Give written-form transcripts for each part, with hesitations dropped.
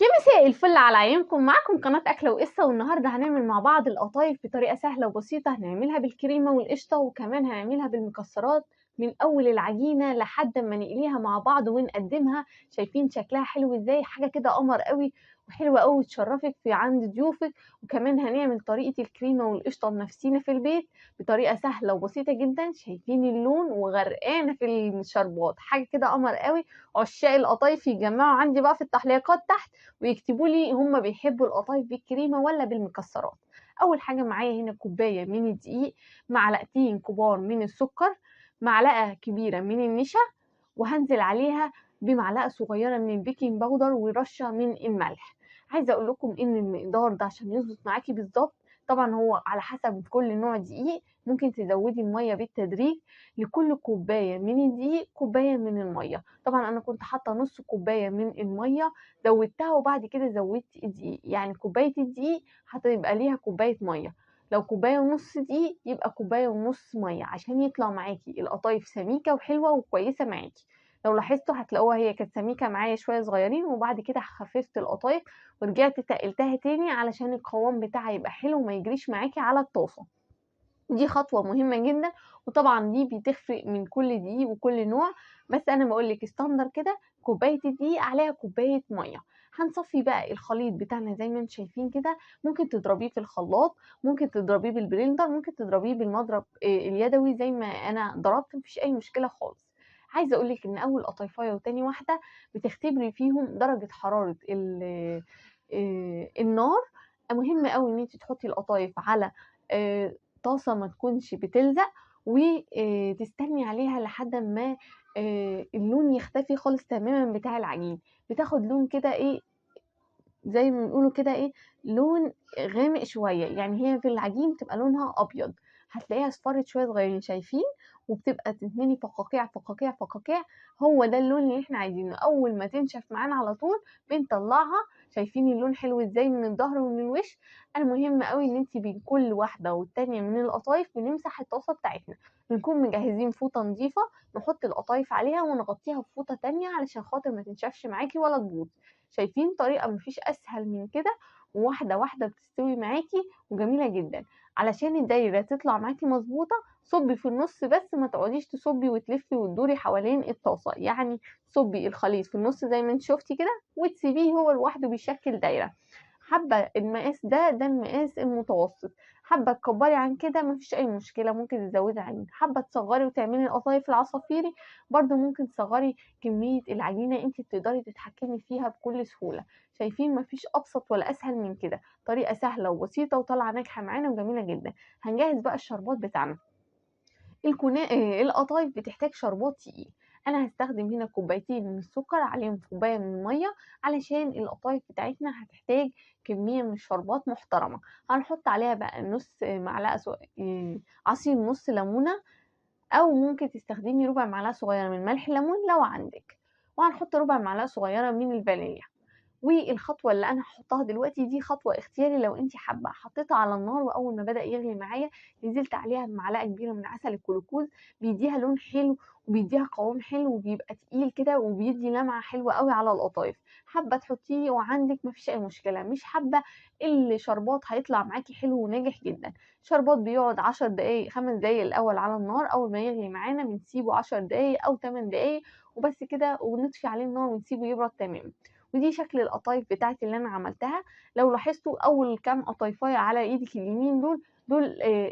يا مساء الفل على عيونكم. معاكم قناة أكلة وقصة، والنهاردة هنعمل مع بعض القطايف بطريقة سهلة وبسيطة. هنعملها بالكريمة والقشطة، وكمان هنعملها بالمكسرات من أول العجينة لحد ما نقليها مع بعض ونقدمها. شايفين شكلها حلو ازاي؟ حاجة كده قمر قوي وحلوة قوي تشرفك في عند ضيوفك. وكمان هنعمل طريقة الكريمة والقشطة بنفسينا في البيت بطريقة سهلة وبسيطة جدا. شايفين اللون وغرقانة في الشربات، حاجة كده قمر قوي. عشاق القطايف يتجمعوا عندي بقى في التعليقات تحت ويكتبوا لي هم بيحبوا القطايف بالكريمه ولا بالمكسرات. اول حاجه معايا هنا كوبايه من الدقيق، معلقتين كبار من السكر، معلقه كبيره من النشا، وهنزل عليها بمعلقه صغيره من البيكنج باودر ورشه من الملح. عايزه اقول لكم ان المقدار ده عشان يظبط معاكي بالظبط. طبعا هو على حسب كل نوع دقيق، ممكن تزودي الميه بالتدريج. لكل كوبايه من الدقيق كوبايه من الميه. طبعا انا كنت حاطه نص كوبايه من الميه، زودتها وبعد كده زودت الدقيق. يعني كوبايه الدقيق هتبقى ليها كوبايه ميه. لو كوبايه ونص دقيق يبقى كوبايه ونص ميه، عشان يطلع معاكي القطايف سميكه وحلوه وكويسه معاكي. لو لاحظتوا هتلاقوها هي كانت سميكه معايا شويه صغيرين، وبعد كده خففت القطايف ورجعت تقلتها تاني علشان القوام بتاعها يبقى حلو وما يجريش معاكي على الطاسه. دي خطوة مهمة جدا، وطبعا دي بتفرق من كل دقيق وكل نوع. بس انا بقولك استندر كده، كوباية الدقيق عليها كوباية مية. هنصفي بقى الخليط بتاعنا زي ما انتم شايفين كده. ممكن تضربيه في الخلاط، ممكن تضربيه بالبلندر، ممكن تضربيه بالمضرب اليدوي زي ما انا ضربت، مفيش اي مشكلة خالص. عايزه اقولك ان اول قطيفايه وتاني واحده بتختبري فيهم درجه حراره النار. مهم قوي ان انت تحطي القطايف على آه، طاسة ما تكونش بتلزق، وتستني عليها لحد ما اللون يختفي خالص تماما بتاع العجين. بتاخد لون كده ايه، زي ما بنقولوا كده ايه، لون غامق شوية. يعني هي في العجين بتبقى لونها ابيض، هتلاقيها اصفرت شوية صغيرين شايفين، وبتبقى تتمني فقاقيع فقاقيع فقاقيع. هو ده اللون اللي احنا عايزينه. اول ما تنشف معانا على طول بنطلعها. شايفين اللون حلو ازاي من الظهر ومن الوش. المهم قوي ان انت بين كل واحدة والتانية من القطايف بنمسح الطاسة بتاعتنا، بنكون مجهزين فوطة نظيفة نحط القطايف عليها ونغطيها بفوطة تانية علشان خاطر ما تنشفش معاكي ولا تبوظ. شايفين طريقة مفيش أسهل من كده، وواحدة واحدة بتستوي معاكي وجميلة جدا. علشان الدايرة تطلع معاكي مظبوطة صبي في النص بس، ما تقعديش تصبي وتلفي وتدوري حوالين الطاسة. يعني صبي الخليط في النص زي ما انت شفتي كده، وتسيبيه هو لوحده بيشكل دايرة. حابة المقاس ده المقاس المتوسط. حابة تكبري عن كده مفيش أي مشكلة، ممكن تزودي عجين. حابة تصغري وتعملي القطايف العصافيري برضو ممكن تصغري كمية العجينة، انت بتقدري تتحكمي فيها بكل سهولة. شايفين مفيش أبسط ولا أسهل من كده. طريقة سهلة وبسيطة وطالعة ناجحة معانا وجميلة جدا. هنجهز بقى الشربات بتاعنا. القطايف بتحتاج شربات تقيل. انا هستخدم هنا كوبايتين من السكر عليهم كوبايه من الميه، علشان القطايف بتاعتنا هتحتاج كميه من الشربات محترمه. هنحط عليها بقى نص معلقه عصير نص ليمونه، او ممكن تستخدمي ربع معلقه صغيره من ملح الليمون لو عندك. وهنحط ربع معلقه صغيره من الفانيليا. والخطوة اللي أنا هاحطها دلوقتي دي خطوة اختياري، لو انتِ حابة. حطيتها على النار وأول ما بدأ يغلي معايا نزلت عليها بمعلقة كبيرة من عسل الجلوكوز. بيديها لون حلو وبيديها قوام حلو وبيبقى تقيل كده وبيدي لمعة حلوة قوي على القطايف. حابة تحطيه وعندك مفيش أي مشكلة، مش حابة الشربات هيطلع معاكي حلو وناجح جدا. شربات بيقعد 10 دقايق 5 دقايق الأول على النار. أول ما يغلي معانا بنسيبه 10 دقايق أو 8 دقايق وبس كده، ونطفي عليه النار ونسيبه يبرد تماما. ودي شكل القطايف بتاعتي اللي انا عملتها. لو لاحظتوا اول كام قطايفايه على ايدك اليمين دول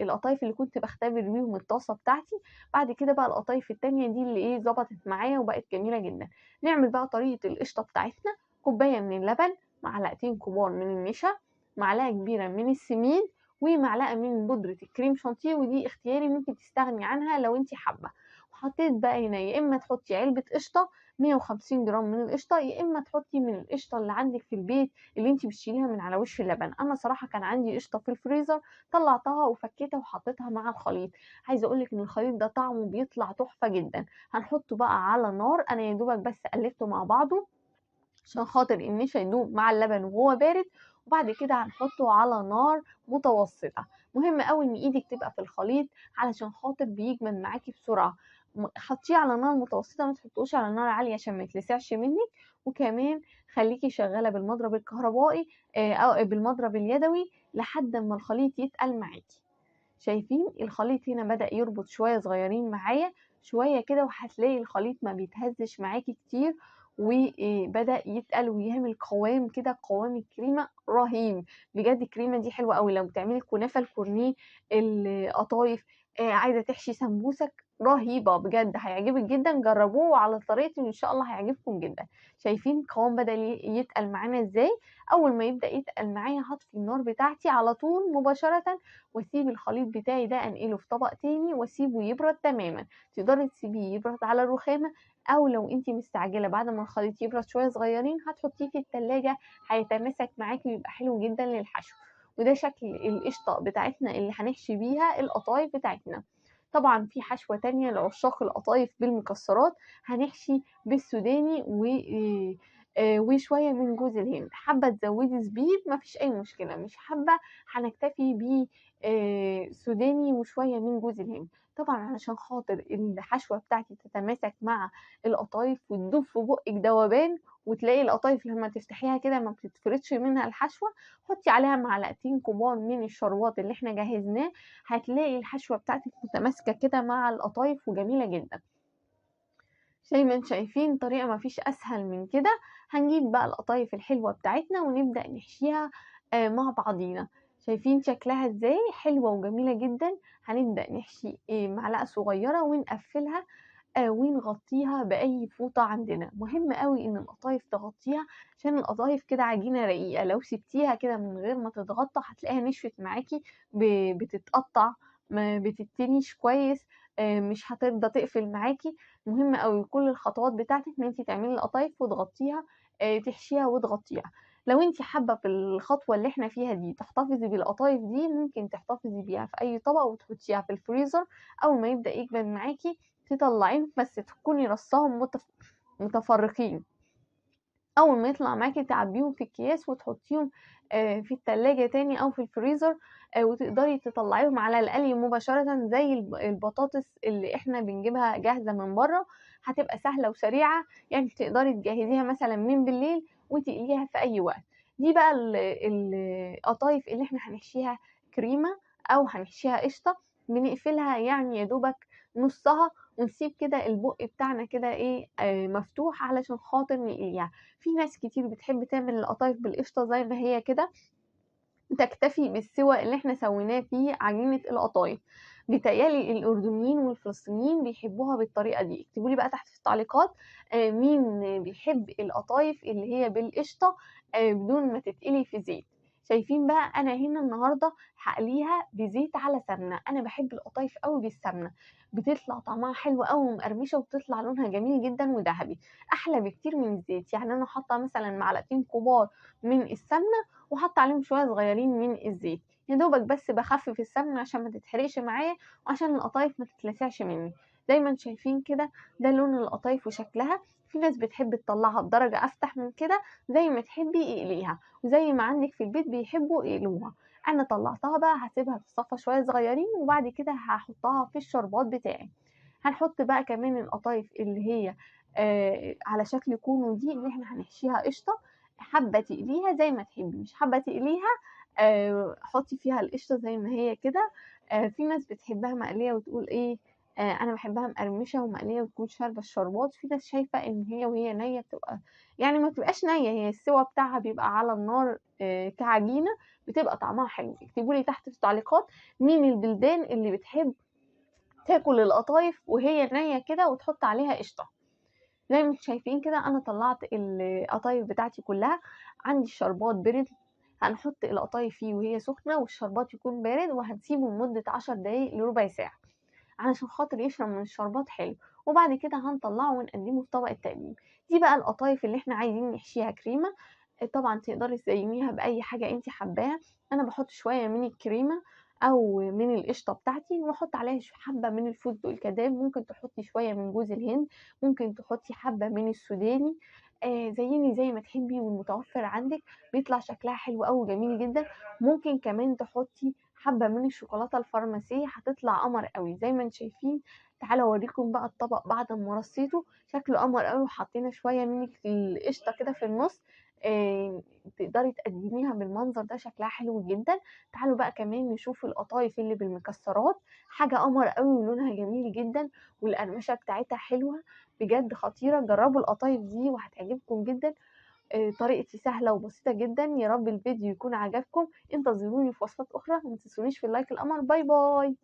القطايف اللي كنت بختبر بيهم الطاسه بتاعتي. بعد كده بقى القطايف التانية دي اللي ايه ظبطت معايا وبقت جميله جدا. نعمل بقى طريقه القشطه بتاعتنا. كوبايه من اللبن، معلقتين كبار من النشا، معلقه كبيره من السمين، ومعلقه من بودره الكريم شانتيه، ودي اختياري ممكن تستغني عنها لو انت حابه. وحطيت بقى هنا يا اما تحطي علبه قشطه 150 جرام من القشطه، يا اما تحطي من القشطه اللي عندك في البيت اللي انت بتشيليها من على وش اللبن. انا صراحه كان عندي قشطه في الفريزر، طلعتها وفكيتها وحطيتها مع الخليط. عايزه اقولك ان الخليط ده طعمه بيطلع تحفه جدا. هنحطه بقى على النار. انا يا دوبك بس قلبته مع بعضه عشان خاطر النشا يدوب مع اللبن وهو بارد. وبعد كده هنحطه على نار متوسطة. مهم قوي ان ايدك تبقى في الخليط علشان خاطر بيجمد معاكي بسرعة. حطيه على نار متوسطة، ما تحطوش على نار عالية عشان ما يتلسعش منِّك، وكمان خلّيكِ شغّالة بالمضرب الكهربائي أو بالمضرب اليدوي لحد أمّا الخليط يتقل معاكِ. شايفين الخليط هنا بدأ يربط شوية صغيرين معايا، شوية كده وهتلاقي الخليط ما بيتهزش معاكِ كتير، وبدأ يتقل ويعمل قوام كده، قوام الكريمة رهيب. بجد الكريمة دي حلوة أوي لو بتعملي الكنافة، الكورنيه، القطايف، عايزة تحشي سمبوسك، رهيبة بجد هيعجبِك جدًا. جربوه على طريقتي وإن شاء الله هيعجبكم جدًا. شايفين القوام بدأ يتقل معانا إزاي؟ أول ما يبدأ يتقل معايا هاطفي النار بتاعتي على طول مباشرةً، واسيب الخليط بتاعي ده انقله في طبق تاني واسيبه يبرد تماما. تقدري تسيبيه يبرد على الرخامة، او لو انتي مستعجلة بعد ما الخليط يبرد شوية صغيرين هتحطيه في التلاجة، هيتماسك معاكي ويبقى حلو جدا للحشو. وده شكل القشطة بتاعتنا اللي هنحشي بيها القطايف بتاعتنا. طبعا في حشوة تانية لعشاق القطايف بالمكسرات، هنحشي بالسوداني وشوية من جوز الهند. حابة تزودي زبيب مفيش أي مشكلة، مش حابة هنكتفي بيه سوداني وشوية من جوز الهند. طبعا علشان خاطر الحشوة بتاعتي تتماسك مع القطايف وتدوب في بقك دوبان، وتلاقي القطايف لما تفتحيها كده ما بتتفرطش منها الحشوة، حطي عليها معلقتين كبار من الشربات اللي احنا جهزناه، هتلاقي الحشوة بتاعتك متماسكة كده مع القطايف وجميلة جدا. زي ما انتم شايفين طريقة مفيش أسهل من كده. هنجيب بقى القطايف الحلوة بتاعتنا ونبدأ نحشيها مع بعضينا. شايفين شكلها ازاي حلوة وجميلة جدا. هنبدأ نحشي معلقة صغيرة ونقفلها ونغطيها بأي فوطة عندنا. مهم قوي إن القطايف تغطيها عشان القطايف كده عجينة رقيقة، لو سبتيها كده من غير ما تتغطى هتلاقيها نشفت معاكي، بتتقطع، ما بتتنيش كويس، مش هترضى تقفل معاكي. مهم قوي كل الخطوات بتاعتك ان انت تعملي القطايف وتغطيها، تحشيها وتغطيها. لو انت حابة في الخطوة اللي احنا فيها دي تحتفظي بالقطايف دي، ممكن تحتفظي بيها في اي طبق وتحطيها في الفريزر. اول ما يبدأ يجمد معاكي تطلعيهم، بس تكوني رصاهم متفرقين. اول ما يطلع معاكي تعبيهم في اكياس وتحطيهم في التلاجة تاني او في الفريزر، وتقدري تطلعيهم على القلي مباشرة زي البطاطس اللي احنا بنجيبها جاهزة من بره. هتبقى سهلة وسريعة، يعني تقدري تجهزيها مثلا من بالليل وتقليها في اي وقت. دي بقى القطايف اللي احنا هنحشيها كريمة او هنحشيها قشطة. بنقفلها يعني يا دوبك نصها، ونسيب كده البق بتاعنا كده ايه مفتوح علشان خاطر نقليها. في ناس كتير بتحب تعمل القطايف بالقشطة زي ما هي كده، تكتفي بالسوى اللي احنا سويناه في عجينة القطايف. بيتهيألي الأردنيين والفلسطينيين بيحبوها بالطريقة دي. اكتبوا لي بقى تحت في التعليقات مين بيحب القطايف اللي هي بالقشطة بدون ما تتقلي في زيت. شايفين بقى انا هنا النهارده هقليها بزيت على سمنه. انا بحب القطايف قوي بالسمنه، بتطلع طعمها حلو قوي ومقرمشه وبتطلع لونها جميل جدا وذهبي، احلى بكتير من الزيت. يعني انا حاطه مثلا معلقتين كبار من السمنه وحط عليهم شويه صغيرين من الزيت، يا دوبك بس بخفف السمنه عشان ما تتحرقش معايا وعشان القطايف ما تتلسعش مني. زي ما انتم شايفين كده ده لون القطايف وشكلها. في ناس بتحب تطلعها بدرجه افتح من كده، زي ما تحبي اقليها، وزي ما عندك في البيت بيحبوا يقلوها. انا طلعتها بقى هسيبها تتصفى شويه صغيرين وبعد كده هحطها في الشربات بتاعي. هنحط بقى كمان القطايف اللي هي على شكل كونو دي اللي احنا هنحشيها قشطه. حابة تقليها زي ما تحبي، مش حابة تقليها حطي فيها القشطة زي ما هي كده. في ناس بتحبها مقلية وتقول ايه انا بحبها مقرمشة ومقلية وتكون شاربة الشربات. في ناس شايفة ان هي وهي نية بتبقى، يعني ما بتبقاش نية، هي السوا بتاعها بيبقى على النار كعجينة، بتبقى طعمها حلو. اكتبوا لي تحت في التعليقات مين البلدان اللي بتحب تاكل القطايف وهي نية كده وتحط عليها قشطة. زي ما انتم شايفين كده انا طلعت القطايف بتاعتي كلها. عندي الشربات برد، هنحط القطايف فيه وهي سخنة والشربات يكون بارد، وهنسيبه لمدة 10 دقايق لربع ساعة علشان خاطر يشرب من الشربات حلو. وبعد كده هنطلعه ونقدمه في طبق التقديم. دي بقى القطايف اللي احنا عايزين نحشيها كريمة. طبعا تقدري تزينيها بأي حاجة انت حباها. انا بحط شوية من الكريمة او من القشطة بتاعتي، واحط عليها حبة من الفستق الكداب، ممكن تحطي شوية من جوز الهند، ممكن تحطي حبة من السوداني. زيني زي ما تحبي والمتوفر عندك، بيطلع شكلها حلو قوي جميل جدا. ممكن كمان تحطي حبة من الشوكولاتة الفرنسية، هتطلع قمر قوي. زي ما انتم شايفين تعالوا اوريكم بقى الطبق بعد ما رصيته، شكله قمر قوي، وحطينا شويه من القشطه كده في النص. تقدري تقدميها بالمنظر ده، شكلها حلو جدا. تعالوا بقى كمان نشوف القطايف اللي بالمكسرات، حاجه قمر قوي ولونها جميل جدا، والقرمشه بتاعتها حلوه بجد خطيره. جربوا القطايف دي وهتعجبكم جدا. طريقتي سهله وبسيطه جدا. يا رب الفيديو يكون عجبكم. انتظروني في وصفات اخرى، ما تنسونيش في اللايك القمر. باي باي.